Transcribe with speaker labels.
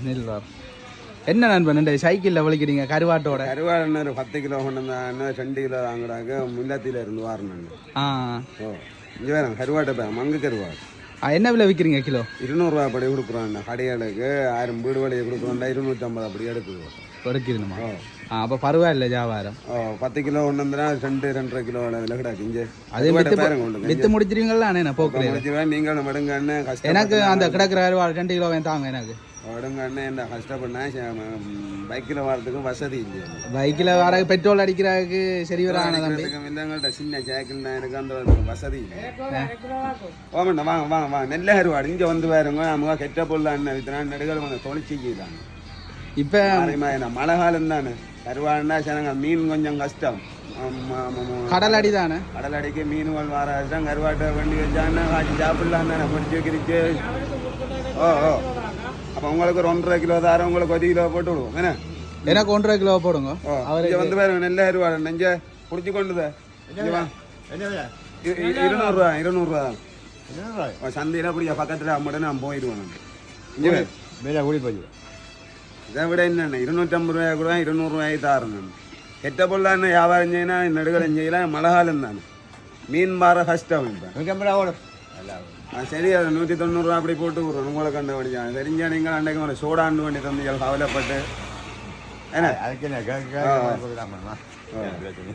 Speaker 1: நெல் வாரம் என்ன நண்பன் சைக்கிளில் வலிக்கிறீங்க கருவாட்டோட?
Speaker 2: கருவாடு ஒரு 10 கிலோ கொண்டு வந்தாங்க, 2 கிலோ வாங்குறாங்க. முல்லாத்தில இருந்து வாரணும். ஓ இங்கே வேணும் கருவாட்டை மங்கு கருவாடு.
Speaker 1: என்ன விலை விற்கிறீங்க கிலோ?
Speaker 2: 200 ரூபா அப்படி கொடுக்குறோம். கடையாளுக்கு 1000 வீடு வழியை கொடுக்குறோம்டா 250 அப்படி எடுக்குது.
Speaker 1: எடுக்கணுமா? அப்போ பரவாயில்ல வியாபாரம். 10
Speaker 2: கிலோ ஒன்று வந்துன்னா 2-2.5 கிலோ விலை கிடாது. இங்கே
Speaker 1: அது வித்து முடிச்சிருவீங்களா? என்ன போக்குறேன்
Speaker 2: நீங்கள் மடுங்கன்னு கஷ்டம்.
Speaker 1: எனக்கு அந்த கிடக்கிற 2 கிலோ தாங்க எனக்கு
Speaker 2: மடுங்கன்னு என்ன கஷ்டப்பட்டா பைக்கில் வரதுக்கும் வசதி இல்லை.
Speaker 1: பைக்கில் வர பெட்ரோல் அடிக்கிறதுக்கு சரி வரான
Speaker 2: இல்லைங்கள்ட்ட சின்ன சைக்கிள் தான் எனக்கு அந்த வசதி இல்லை. ஓமண்ணா வாங்க வாங்க வாங்க நெல்லை கருவாடு இங்கே வந்து வேறுங்க. நம்ம கெட்ட பொருள் வித்துனா நடுகள் தொலைச்சிக்கிறாங்க. இப்போ என்ன மழை காலம் தானே கருவாடுனா சனங்க மீன் கொஞ்சம் கஷ்டம்.
Speaker 1: கடல் அடி தானே,
Speaker 2: கடல் அடிக்கு மீன்கள் வராதுதான். கருவாட்டை வண்டி வச்சாங்கன்னா காய்ச்சி சாப்பிடலாம் தானே பொறிச்சு வைக்கிறீச்சு. ஓ ஓ அப்போ உங்களுக்கு ஒரு 1.5 கிலோ தாரம், உங்களுக்கு 1 கிலோ போட்டு விடுவோம். என்ன
Speaker 1: எனக்கு 1.5 கிலோ போடுங்க.
Speaker 2: அவருக்கு வந்து வேறு நெல்லை கருவாடு நெஞ்ச பிடிச்சி கொண்டுதே 200 ரூபா 200 ரூபா சந்தையில் அப்படியா பக்கத்தில் அம்மட நான் போயிடுவேன். இங்கே வேலை கூடி போய் இதை விட என்னென்ன 250 ரூபாய் கூட 200 ரூபாய் தாரேன். நான் கெட்ட பொருளான வியாபாரம் செய்யணும், நடுகள் செய்யலாம். மழை காலம் தானே மீன் மாற கஷ்டம். இப்போ சரி அது 190 ரூபா அப்படி போட்டு விடுறோம். உங்களை கண்ட வடிச்சா தெரிஞ்சா நீங்கள் அன்றைக்கு ஒரு சோடாண்டு வண்டி தந்தீங்க கவலைப்பட்டு. என்ன அதுக்கு